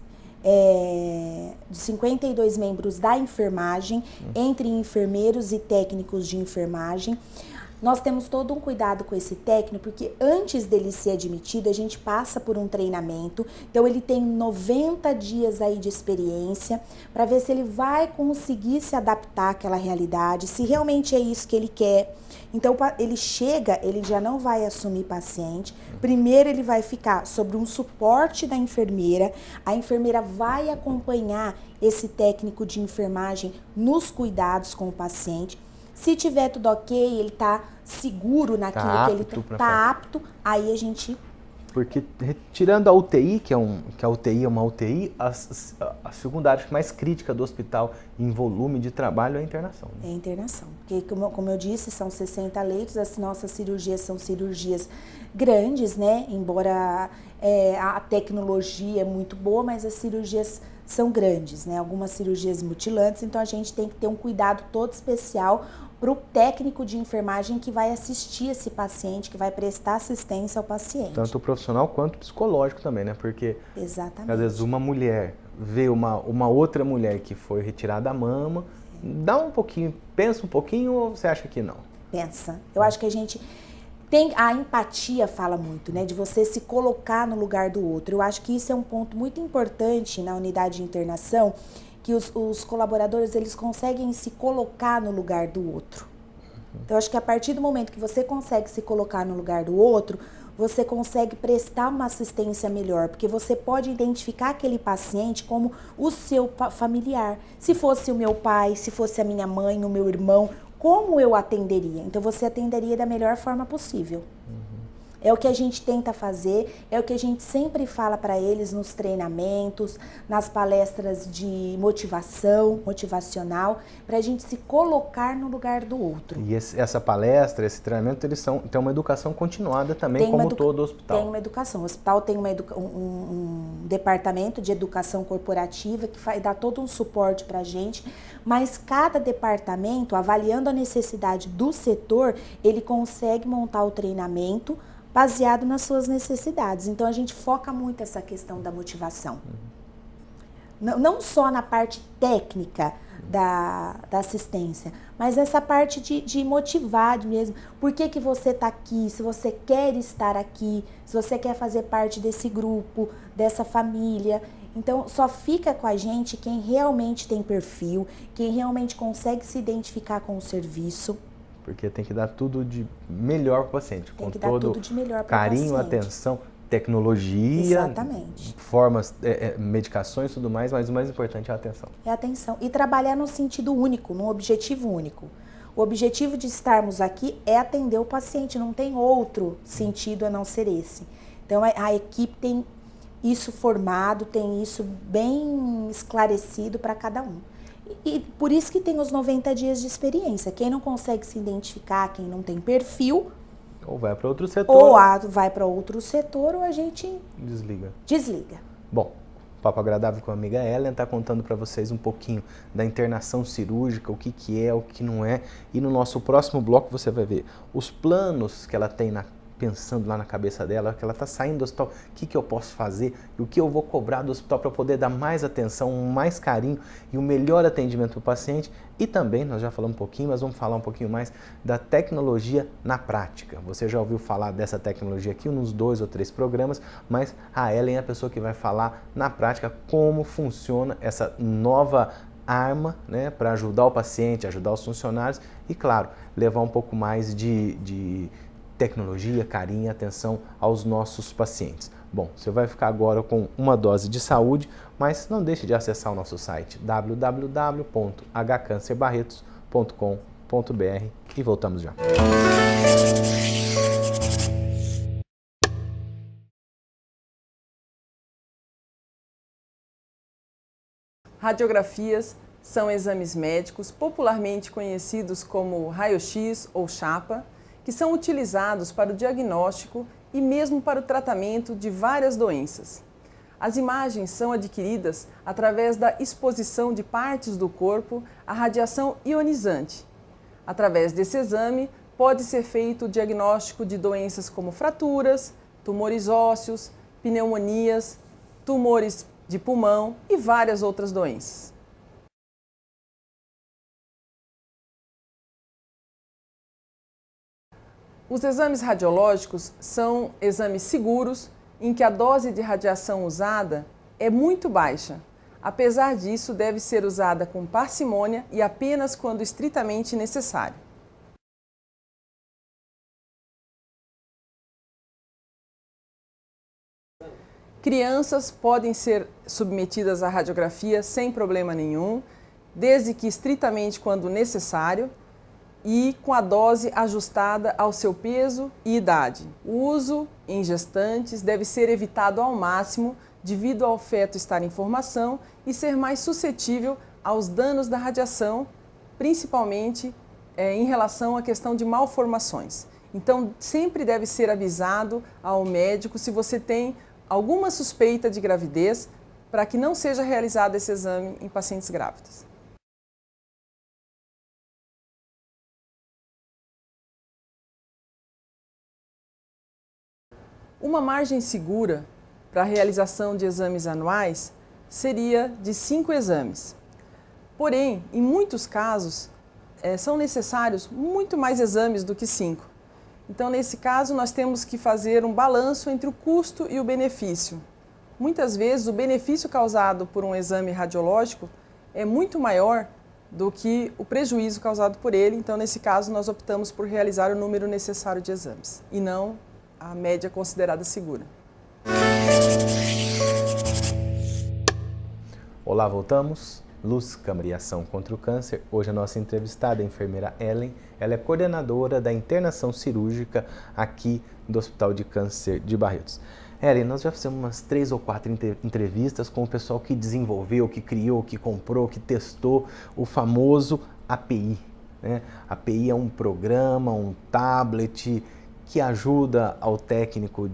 membros da enfermagem, entre enfermeiros e técnicos de enfermagem. Nós temos todo um cuidado com esse técnico, porque antes dele ser admitido, a gente passa por um treinamento. Então, ele tem 90 dias aí de experiência para ver se ele vai conseguir se adaptar àquela realidade, se realmente é isso que ele quer. Então, ele chega, ele já não vai assumir paciente. Primeiro, ele vai ficar sobre um suporte da enfermeira. A enfermeira vai acompanhar esse técnico de enfermagem nos cuidados com o paciente. Se tiver tudo ok, ele tá seguro naquilo que ele tá apto, aí a gente... Porque tirando a UTI, que a UTI é uma UTI, a segunda área mais crítica do hospital em volume de trabalho é a internação. Né? É a internação. Porque, como eu disse, são 60 leitos, as nossas cirurgias são cirurgias grandes, né? Embora a tecnologia é muito boa, mas as cirurgias são grandes, né? Algumas cirurgias mutilantes, então a gente tem que ter um cuidado todo especial para o técnico de enfermagem que vai assistir esse paciente, que vai prestar assistência ao paciente. Tanto o profissional quanto o psicológico também, né? Porque exatamente. Às vezes uma mulher vê uma outra mulher que foi retirada a mama, dá um pouquinho, pensa um pouquinho ou você acha que não? Pensa. Eu acho que a gente tem, a empatia fala muito, né? De você se colocar no lugar do outro. Eu acho que isso é um ponto muito importante na unidade de internação, que os colaboradores, eles conseguem se colocar no lugar do outro. Então, eu acho que a partir do momento que você consegue se colocar no lugar do outro, você consegue prestar uma assistência melhor, porque você pode identificar aquele paciente como o seu familiar. Se fosse o meu pai, se fosse a minha mãe, o meu irmão, como eu atenderia? Então, você atenderia da melhor forma possível. É o que a gente tenta fazer, é o que a gente sempre fala para eles nos treinamentos, nas palestras de motivacional, para a gente se colocar no lugar do outro. E essa palestra, esse treinamento, eles têm uma educação continuada também, como todo hospital. Tem uma educação. O hospital tem um departamento de educação corporativa que vai dar todo um suporte para a gente, mas cada departamento, avaliando a necessidade do setor, ele consegue montar o treinamento baseado nas suas necessidades. Então, a gente foca muito essa questão da motivação. Não só na parte técnica da assistência, mas essa parte de motivar mesmo. Por que você está aqui? Se você quer estar aqui, se você quer fazer parte desse grupo, dessa família. Então, só fica com a gente quem realmente tem perfil, quem realmente consegue se identificar com o serviço. Porque tem que dar tudo de melhor para o paciente. Tem que dar tudo de melhor para o paciente. Carinho, atenção, tecnologia, exatamente, formas, medicações e tudo mais, mas o mais importante é a atenção. É a atenção. E trabalhar num sentido único, num objetivo único. O objetivo de estarmos aqui é atender o paciente, não tem outro sentido a não ser esse. Então, a equipe tem isso formado, tem isso bem esclarecido para cada um. E por isso que tem os 90 dias de experiência. Quem não consegue se identificar, quem não tem perfil... Ou vai para outro setor. Ou vai para outro setor, ou a gente... Desliga. Bom, Papo Agradável com a amiga Ellen está contando para vocês um pouquinho da internação cirúrgica, o que é, o que não é. E no nosso próximo bloco você vai ver os planos que ela tem pensando lá na cabeça dela, que ela está saindo do hospital, o que eu posso fazer e o que eu vou cobrar do hospital para poder dar mais atenção, mais carinho e um melhor atendimento para o paciente. E também, nós já falamos um pouquinho, mas vamos falar um pouquinho mais da tecnologia na prática. Você já ouviu falar dessa tecnologia aqui nos 2 ou 3 programas, mas a Ellen é a pessoa que vai falar na prática como funciona essa nova arma, né, para ajudar o paciente, ajudar os funcionários e, claro, levar um pouco mais de tecnologia, carinho e atenção aos nossos pacientes. Bom, você vai ficar agora com uma dose de saúde, mas não deixe de acessar o nosso site www.hcancerbarretos.com.br e voltamos já. Radiografias são exames médicos popularmente conhecidos como raio-x ou chapa, que são utilizados para o diagnóstico e mesmo para o tratamento de várias doenças. As imagens são adquiridas através da exposição de partes do corpo à radiação ionizante. Através desse exame, pode ser feito o diagnóstico de doenças como fraturas, tumores ósseos, pneumonias, tumores de pulmão e várias outras doenças. Os exames radiológicos são exames seguros em que a dose de radiação usada é muito baixa. Apesar disso, deve ser usada com parcimônia e apenas quando estritamente necessário. Crianças podem ser submetidas à radiografia sem problema nenhum, desde que estritamente quando necessário e com a dose ajustada ao seu peso e idade. O uso em gestantes deve ser evitado ao máximo devido ao feto estar em formação e ser mais suscetível aos danos da radiação, principalmente em relação à questão de malformações. Então, sempre deve ser avisado ao médico se você tem alguma suspeita de gravidez, para que não seja realizado esse exame em pacientes grávidas. Uma margem segura para a realização de exames anuais seria de 5 exames. Porém, em muitos casos, são necessários muito mais exames do que 5. Então, nesse caso, nós temos que fazer um balanço entre o custo e o benefício. Muitas vezes, o benefício causado por um exame radiológico é muito maior do que o prejuízo causado por ele. Então, nesse caso, nós optamos por realizar o número necessário de exames e não a média considerada segura. Olá, voltamos. Luz, Câmara e Ação contra o Câncer. Hoje a nossa entrevistada é a enfermeira Ellen. Ela é coordenadora da internação cirúrgica aqui do Hospital de Câncer de Barretos. Ellen, nós já fizemos umas 3 ou 4 entrevistas com o pessoal que desenvolveu, que criou, que comprou, que testou o famoso API. Né? A API é um programa, um tablet que ajuda ao técnico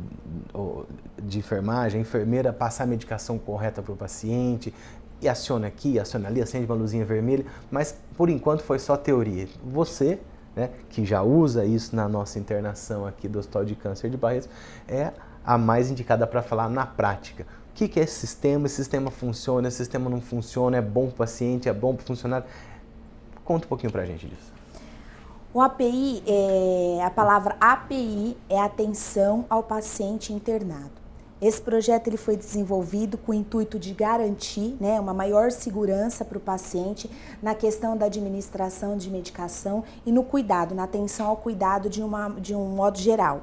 de enfermagem, a enfermeira a passar a medicação correta para o paciente, e aciona aqui, aciona ali, acende uma luzinha vermelha, mas por enquanto foi só teoria. Você, né, que já usa isso na nossa internação aqui do Hospital de Câncer de Barretos, é a mais indicada para falar na prática. O que é esse sistema? Esse sistema funciona, esse sistema não funciona, é bom para o paciente, é bom para o funcionário? Conta um pouquinho para a gente disso. O API, a palavra API é atenção ao paciente internado. Esse projeto ele foi desenvolvido com o intuito de garantir, né, uma maior segurança para o paciente na questão da administração de medicação e no cuidado, na atenção ao cuidado de um modo geral.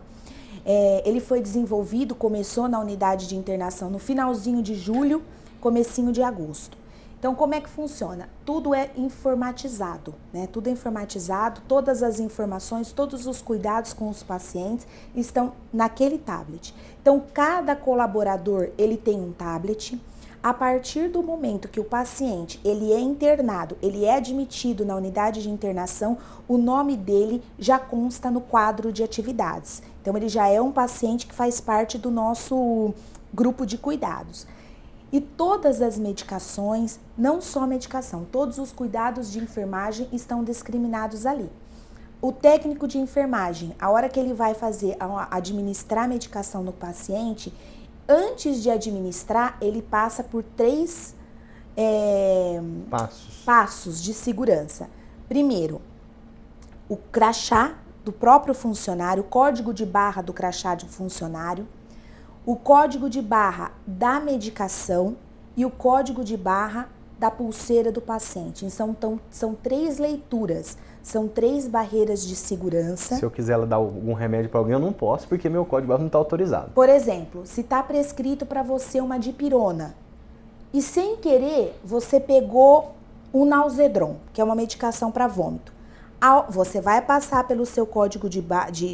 Ele foi desenvolvido, começou na unidade de internação no finalzinho de julho, comecinho de agosto. Então, como é que funciona? Tudo é informatizado, né? Tudo é informatizado, todas as informações, todos os cuidados com os pacientes estão naquele tablet. Então, cada colaborador, ele tem um tablet. A partir do momento que o paciente, ele é internado, ele é admitido na unidade de internação, o nome dele já consta no quadro de atividades. Então, ele já é um paciente que faz parte do nosso grupo de cuidados. E todas as medicações, não só medicação, todos os cuidados de enfermagem estão discriminados ali. O técnico de enfermagem, a hora que ele vai administrar a medicação no paciente, antes de administrar, ele passa por 3 passos de segurança. Primeiro, o crachá do próprio funcionário, o código de barra do crachá do funcionário, o código de barra da medicação e o código de barra da pulseira do paciente. Então, são 3 leituras, são 3 barreiras de segurança. Se eu quiser dar algum remédio para alguém, eu não posso, porque meu código de barra não está autorizado. Por exemplo, se está prescrito para você uma dipirona e sem querer você pegou um Nauzedron, que é uma medicação para vômito. Você vai passar pelo seu código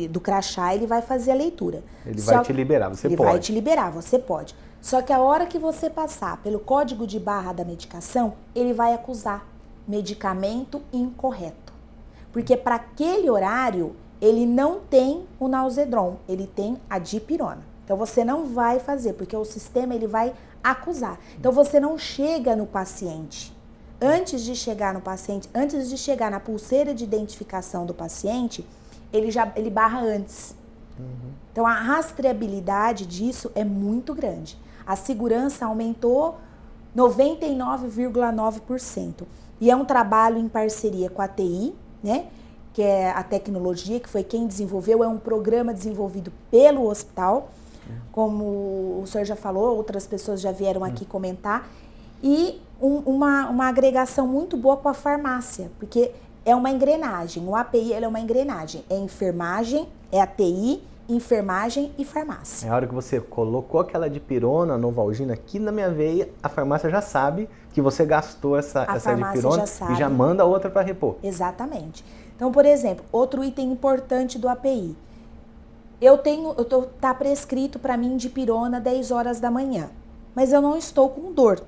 do crachá, ele vai fazer a leitura. Ele vai te liberar, você pode. Ele vai te liberar, você pode. Só que a hora que você passar pelo código de barra da medicação, ele vai acusar medicamento incorreto. Porque para aquele horário, ele não tem o Nauzedron, ele tem a dipirona. Então você não vai fazer, porque o sistema ele vai acusar. Então você não chega no paciente. Antes de chegar no paciente, antes de chegar na pulseira de identificação do paciente, ele barra antes. Então a rastreabilidade disso é muito grande. A segurança aumentou 99,9%. E é um trabalho em parceria com a TI, né? que é a tecnologia, que foi quem desenvolveu, é um programa desenvolvido pelo hospital, como o senhor já falou, outras pessoas já vieram aqui comentar, e uma agregação muito boa com a farmácia, porque é uma engrenagem, o API ele é uma engrenagem, é enfermagem, é a TI, enfermagem e farmácia. É a hora que você colocou aquela dipirona, Novalgina aqui na minha veia, a farmácia já sabe que você gastou essa dipirona e já manda outra para repor. Exatamente. Então, por exemplo, outro item importante do API. Tá prescrito para mim dipirona 10 horas da manhã, mas eu não estou com dor.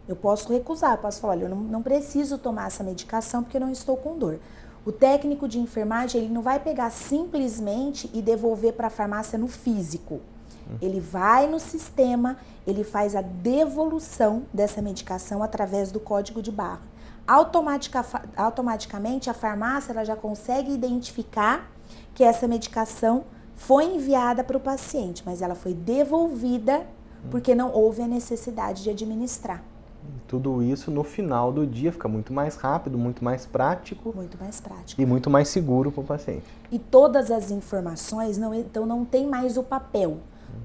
Eu posso recusar, posso falar, olha, eu não preciso tomar essa medicação porque eu não estou com dor. O técnico de enfermagem, ele não vai pegar simplesmente e devolver para a farmácia no físico. Ele vai no sistema, ele faz a devolução dessa medicação através do código de barra. Automaticamente, a farmácia ela já consegue identificar que essa medicação foi enviada para o paciente, mas ela foi devolvida porque não houve a necessidade de administrar. Tudo isso no final do dia fica muito mais rápido, muito mais prático. Muito mais prático. E muito mais seguro para o paciente. E todas as informações, então não tem mais o papel.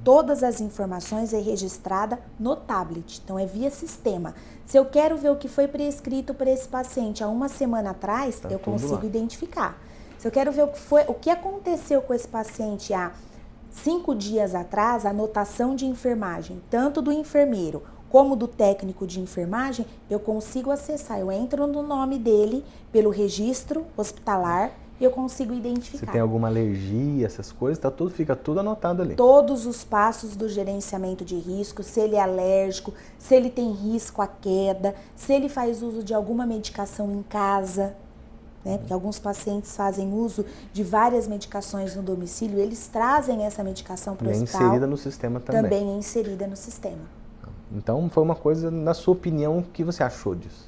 Todas as informações é registrada no tablet, então é via sistema. Se eu quero ver o que foi prescrito para esse paciente há uma semana atrás, eu consigo identificar. Se eu quero ver o que aconteceu com esse paciente há 5 dias atrás, a anotação de enfermagem, tanto do enfermeiro como do técnico de enfermagem, eu consigo acessar. Eu entro no nome dele pelo registro hospitalar e eu consigo identificar. Se tem alguma alergia, essas coisas, fica tudo anotado ali. Todos os passos do gerenciamento de risco, se ele é alérgico, se ele tem risco à queda, se ele faz uso de alguma medicação em casa, né? Porque alguns pacientes fazem uso de várias medicações no domicílio, eles trazem essa medicação para o hospital. É inserida no sistema também. Também é inserida no sistema. Então, foi uma coisa, na sua opinião, o que você achou disso?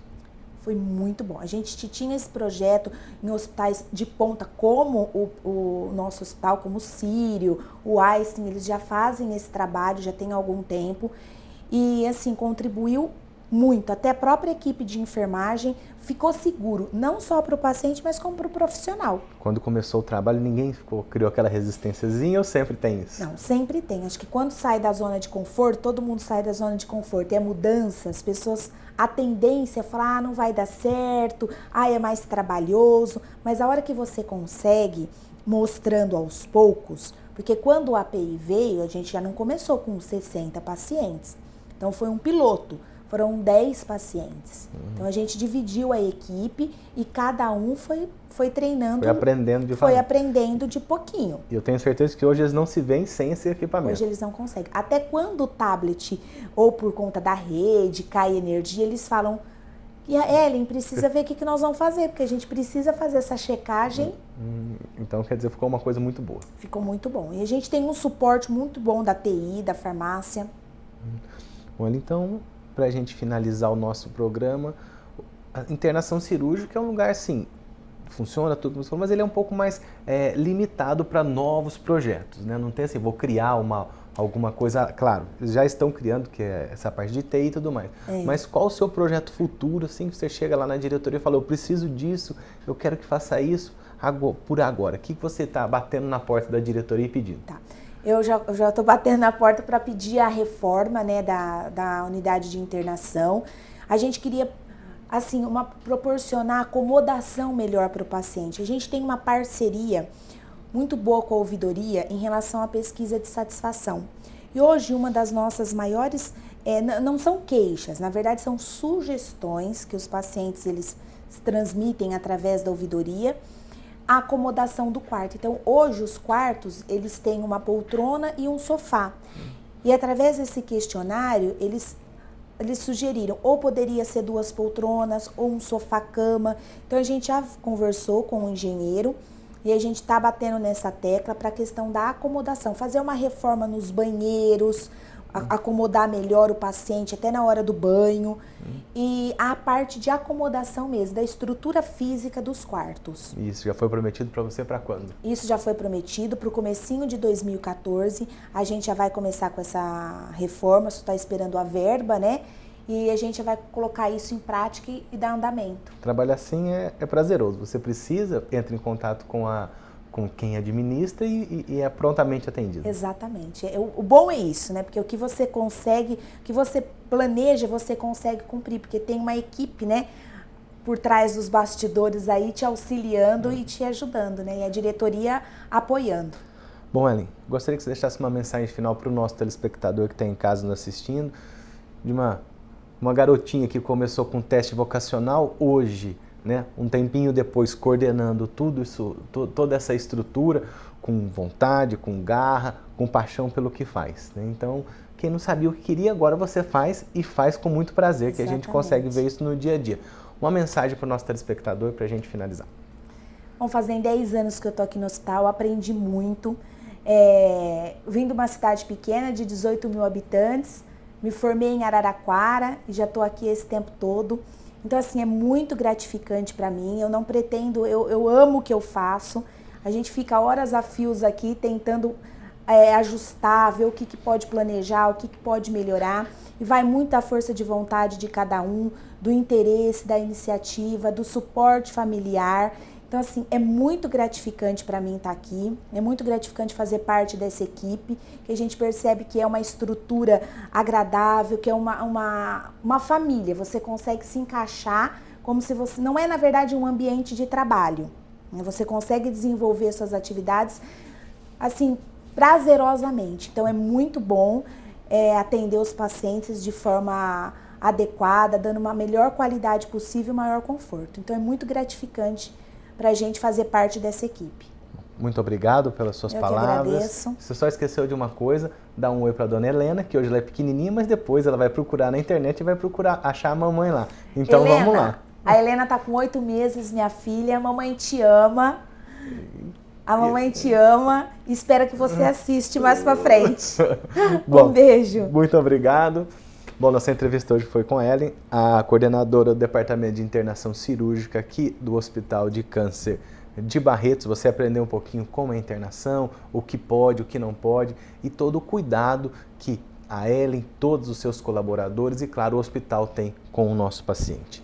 Foi muito bom. A gente tinha esse projeto em hospitais de ponta, como o nosso hospital, como o Sírio, o Einstein, eles já fazem esse trabalho, já tem algum tempo. E, assim, contribuiu muito. Até a própria equipe de enfermagem ficou seguro, não só para o paciente, mas como para o profissional. Quando começou o trabalho, ninguém criou aquela resistênciazinha ou sempre tem isso? Não, sempre tem. Acho que quando sai da zona de conforto, todo mundo sai da zona de conforto. É mudança, as pessoas, a tendência é falar, não vai dar certo, é mais trabalhoso. Mas a hora que você consegue, mostrando aos poucos, porque quando o API veio, a gente já não começou com 60 pacientes. Então foi um piloto. Foram 10 pacientes. Então a gente dividiu a equipe e cada um foi treinando. Foi aprendendo de pouquinho. E eu tenho certeza que hoje eles não se veem sem esse equipamento. Hoje eles não conseguem. Até quando o tablet, ou por conta da rede, cai energia, eles falam, e a Ellen precisa ver o que nós vamos fazer, porque a gente precisa fazer essa checagem. Então, quer dizer, ficou uma coisa muito boa. Ficou muito bom. E a gente tem um suporte muito bom da TI, da farmácia. Olha, então, para a gente finalizar o nosso programa, a internação cirúrgica é um lugar, assim, funciona tudo, mas ele é um pouco mais limitado para novos projetos, né? Não tem assim, vou criar alguma coisa, claro, eles já estão criando, que é essa parte de TI e tudo mais, mas qual o seu projeto futuro, assim, que você chega lá na diretoria e fala, eu preciso disso, eu quero que faça isso por agora, o que você está batendo na porta da diretoria e pedindo? Tá. Eu já estou batendo na porta para pedir a reforma, né, da unidade de internação. A gente queria, assim, proporcionar acomodação melhor para o paciente. A gente tem uma parceria muito boa com a ouvidoria em relação à pesquisa de satisfação. E hoje uma das nossas maiores, não são queixas, na verdade são sugestões que os pacientes eles transmitem através da ouvidoria, a acomodação do quarto. Então, hoje os quartos, eles têm uma poltrona e um sofá. E através desse questionário, eles sugeriram ou poderia ser 2 poltronas ou um sofá-cama. Então, a gente já conversou com o engenheiro e a gente está batendo nessa tecla para a questão da acomodação. Fazer uma reforma nos banheiros, acomodar melhor o paciente até na hora do banho. E a parte de acomodação mesmo, da estrutura física dos quartos. Isso já foi prometido para você para quando? Isso já foi prometido para o comecinho de 2014. A gente já vai começar com essa reforma, só está esperando a verba, né? e a gente vai colocar isso em prática e dar andamento. Trabalhar assim é prazeroso. Você precisa, entra em contato com quem administra e é prontamente atendido. Exatamente. O bom é isso, né? Porque o que você consegue, o que você planeja, você consegue cumprir, porque tem uma equipe, né, por trás dos bastidores aí te auxiliando e te ajudando, né? E a diretoria apoiando. Bom, Ellen, gostaria que você deixasse uma mensagem final para o nosso telespectador que está em casa nos assistindo, de uma garotinha que começou com teste vocacional hoje, né, um tempinho depois coordenando tudo isso, toda essa estrutura, com vontade, com garra, com paixão pelo que faz, né? Então, quem não sabia o que queria, agora você faz e faz com muito prazer, Exatamente. Que a gente consegue ver isso no dia a dia. Uma mensagem para o nosso telespectador para a gente finalizar. Bom, fazem 10 anos que eu estou aqui no hospital, aprendi muito. Vim de uma cidade pequena de 18 mil habitantes, me formei em Araraquara e já estou aqui esse tempo todo. Então, assim, é muito gratificante para mim. Eu não pretendo, eu amo o que eu faço. A gente fica horas a fios aqui tentando ajustar, ver o que pode planejar, o que pode melhorar. E vai muito da força de vontade de cada um, do interesse, da iniciativa, do suporte familiar. Então, assim, é muito gratificante para mim estar aqui, é muito gratificante fazer parte dessa equipe, que a gente percebe que é uma estrutura agradável, que é uma família. Você consegue se encaixar como se você... Não é, na verdade, um ambiente de trabalho. Você consegue desenvolver suas atividades, assim, prazerosamente. Então, é muito bom atender os pacientes de forma adequada, dando uma melhor qualidade possível e maior conforto. Então, é muito gratificante para a gente fazer parte dessa equipe. Muito obrigado pelas suas palavras. Eu que agradeço. Você só esqueceu de uma coisa, dá um oi para a dona Helena, que hoje ela é pequenininha, mas depois ela vai procurar na internet e vai procurar achar a mamãe lá. Então Helena, vamos lá. A Helena tá com 8 meses, minha filha, a mamãe te ama. A mamãe te ama e espera que você assiste mais para frente. Bom, um beijo. Muito obrigado. Bom, nossa entrevista hoje foi com a Ellen, a coordenadora do Departamento de Internação Cirúrgica aqui do Hospital de Câncer de Barretos. Você aprendeu um pouquinho como é a internação, o que pode, o que não pode e todo o cuidado que a Ellen, todos os seus colaboradores e, claro, o hospital tem com o nosso paciente.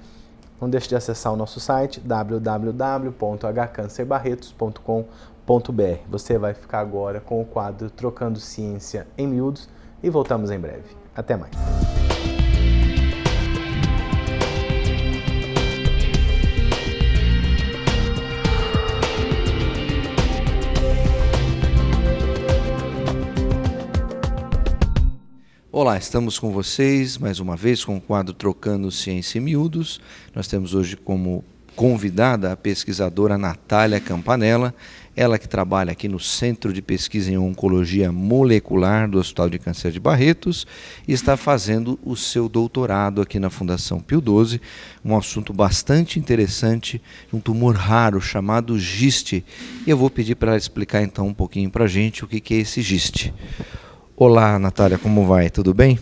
Não deixe de acessar o nosso site www.hcancerbarretos.com.br. Você vai ficar agora com o quadro Trocando Ciência em Miúdos e voltamos em breve. Até mais. Olá, estamos com vocês mais uma vez com o quadro Trocando Ciência em Miúdos. Nós temos hoje como convidada a pesquisadora Natália Campanella, ela que trabalha aqui no Centro de Pesquisa em Oncologia Molecular do Hospital de Câncer de Barretos e está fazendo o seu doutorado aqui na Fundação Pio XII, um assunto bastante interessante, um tumor raro chamado GIST. E eu vou pedir para ela explicar então um pouquinho para a gente o que é esse GIST. Olá, Natália, como vai? Tudo bem?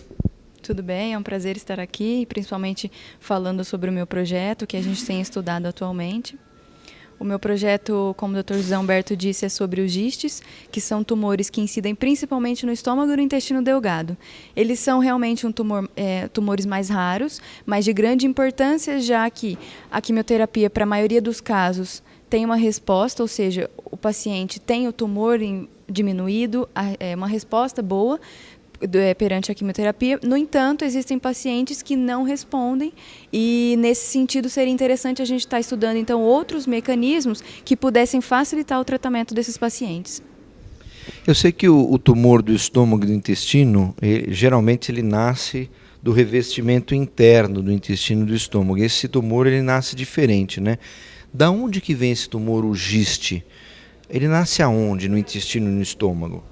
Tudo bem, é um prazer estar aqui, principalmente falando sobre o meu projeto, que a gente tem estudado atualmente. O meu projeto, como o Dr. José Humberto disse, é sobre os gistes, que são tumores que incidem principalmente no estômago e no intestino delgado. Eles são realmente tumores mais raros, mas de grande importância, já que a quimioterapia, para a maioria dos casos, tem uma resposta, ou seja, o paciente tem o tumor diminuído, uma resposta boa perante a quimioterapia. No entanto, existem pacientes que não respondem e, nesse sentido, seria interessante a gente estar estudando, então, outros mecanismos que pudessem facilitar o tratamento desses pacientes. Eu sei que o tumor do estômago e do intestino, geralmente ele nasce do revestimento interno do intestino e do estômago. Esse tumor ele nasce diferente, né? Da onde que vem esse tumor, o GIST? Ele nasce aonde? No intestino e no estômago?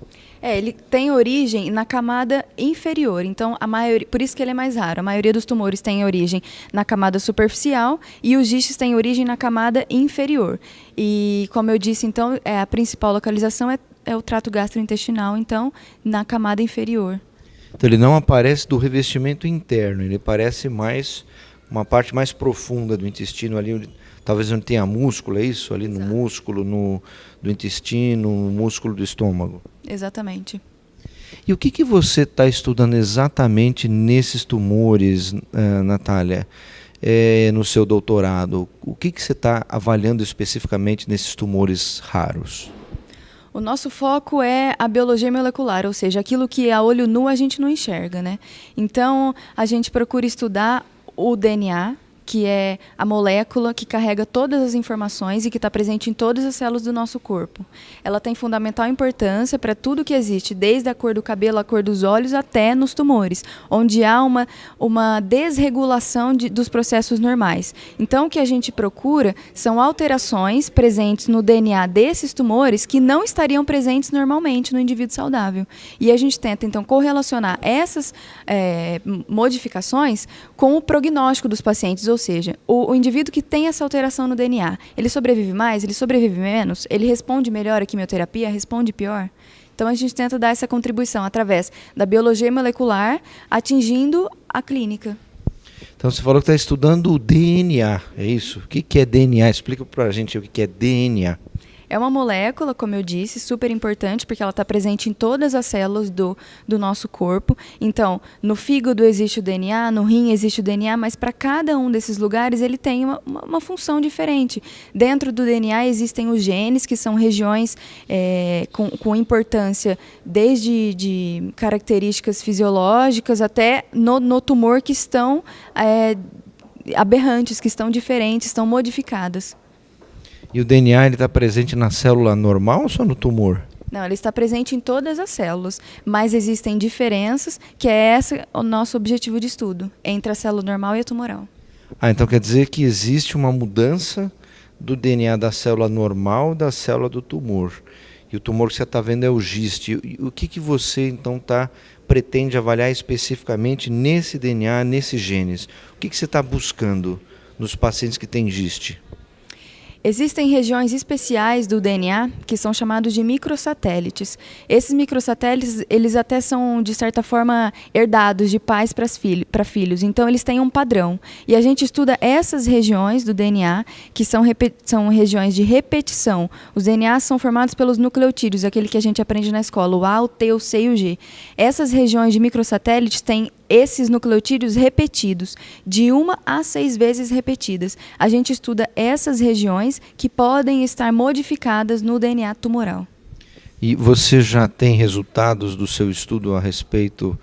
Ele tem origem na camada inferior, então por isso que ele é mais raro. A maioria dos tumores tem origem na camada superficial e os gistes têm origem na camada inferior. E, como eu disse, então, a principal localização é o trato gastrointestinal, então, na camada inferior. Então ele não aparece do revestimento interno, ele aparece mais uma parte mais profunda do intestino, ali talvez onde tenha músculo, é isso? Ali no músculo, do intestino, no músculo do estômago. Exatamente. E o que você está estudando exatamente nesses tumores, Natália, no seu doutorado? O que você está avaliando especificamente nesses tumores raros? O nosso foco é a biologia molecular, ou seja, aquilo que a olho nu a gente não enxerga, né? Então, a gente procura estudar o DNA, que é a molécula que carrega todas as informações e que está presente em todas as células do nosso corpo. Ela tem fundamental importância para tudo que existe, desde a cor do cabelo, a cor dos olhos, até nos tumores, onde há uma desregulação dos processos normais. Então, o que a gente procura são alterações presentes no DNA desses tumores que não estariam presentes normalmente no indivíduo saudável. E a gente tenta, então, correlacionar essas modificações com o prognóstico dos pacientes, ou seja, o indivíduo que tem essa alteração no DNA, ele sobrevive mais, ele sobrevive menos, ele responde melhor à quimioterapia, responde pior? Então a gente tenta dar essa contribuição através da biologia molecular, atingindo a clínica. Então você falou que está estudando o DNA, é isso? O que é DNA? Explica para a gente o que é DNA. É uma molécula, como eu disse, super importante, porque ela está presente em todas as células do nosso corpo. Então, no fígado existe o DNA, no rim existe o DNA, mas para cada um desses lugares ele tem uma função diferente. Dentro do DNA existem os genes, que são regiões com importância desde de características fisiológicas até no tumor que estão aberrantes, que estão diferentes, estão modificadas. E o DNA está presente na célula normal ou só no tumor? Não, ele está presente em todas as células, mas existem diferenças, que é esse o nosso objetivo de estudo, entre a célula normal e a tumoral. Então quer dizer que existe uma mudança do DNA da célula normal e da célula do tumor. E o tumor que você está vendo é o GIST. E o que você então pretende avaliar especificamente nesse DNA, nesses genes? O que você está buscando nos pacientes que têm GIST? Existem regiões especiais do DNA que são chamados de microsatélites. Esses microsatélites, eles até são, de certa forma, herdados de pais para filhos. Então, eles têm um padrão. E a gente estuda essas regiões do DNA, que são regiões de repetição. Os DNAs são formados pelos nucleotídeos, aquele que a gente aprende na escola, o A, o T, o C e o G. Essas regiões de microsatélites têm esses nucleotídeos repetidos, de 1 a 6 vezes repetidas. A gente estuda essas regiões que podem estar modificadas no DNA tumoral. E você já tem resultados do seu estudo a respeito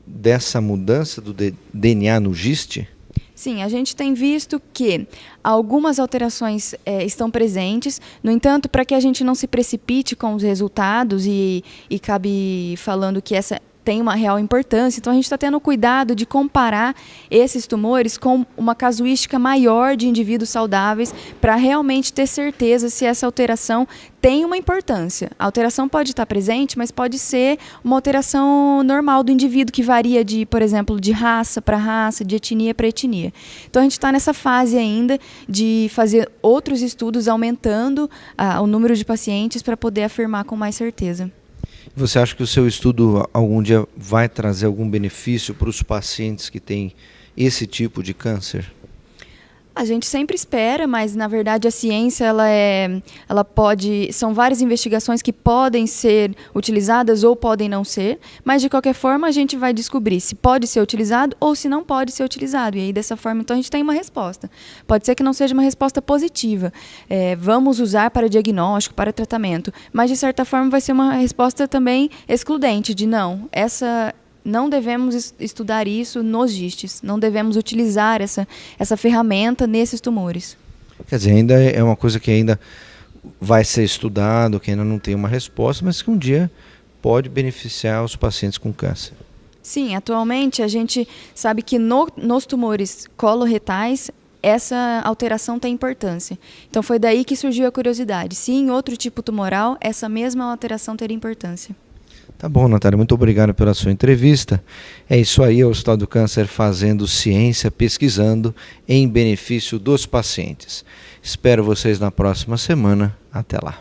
dessa mudança do DNA no GIST? Sim, a gente tem visto que algumas alterações estão presentes. No entanto, para que a gente não se precipite com os resultados e cabe falando que essa tem uma real importância, então a gente está tendo cuidado de comparar esses tumores com uma casuística maior de indivíduos saudáveis para realmente ter certeza se essa alteração tem uma importância. A alteração pode estar presente, mas pode ser uma alteração normal do indivíduo que varia de, por exemplo, de raça para raça, de etnia para etnia. Então a gente está nessa fase ainda de fazer outros estudos aumentando o número de pacientes para poder afirmar com mais certeza. Você acha que o seu estudo algum dia vai trazer algum benefício para os pacientes que têm esse tipo de câncer? A gente sempre espera, mas na verdade a ciência ela pode, são várias investigações que podem ser utilizadas ou podem não ser, mas de qualquer forma a gente vai descobrir se pode ser utilizado ou se não pode ser utilizado. E aí dessa forma então a gente tem uma resposta. Pode ser que não seja uma resposta positiva. Vamos usar para diagnóstico, para tratamento, mas de certa forma vai ser uma resposta também excludente de não devemos estudar isso nos GISTs, não devemos utilizar essa ferramenta nesses tumores. Quer dizer, ainda é uma coisa que ainda vai ser estudado, que ainda não tem uma resposta, mas que um dia pode beneficiar os pacientes com câncer. Sim, atualmente a gente sabe que nos tumores coloretais essa alteração tem importância. Então foi daí que surgiu a curiosidade. Se em outro tipo tumoral, essa mesma alteração teria importância. Tá bom, Natália, muito obrigado pela sua entrevista. É isso aí, é o Hospital do Câncer fazendo ciência, pesquisando em benefício dos pacientes. Espero vocês na próxima semana. Até lá.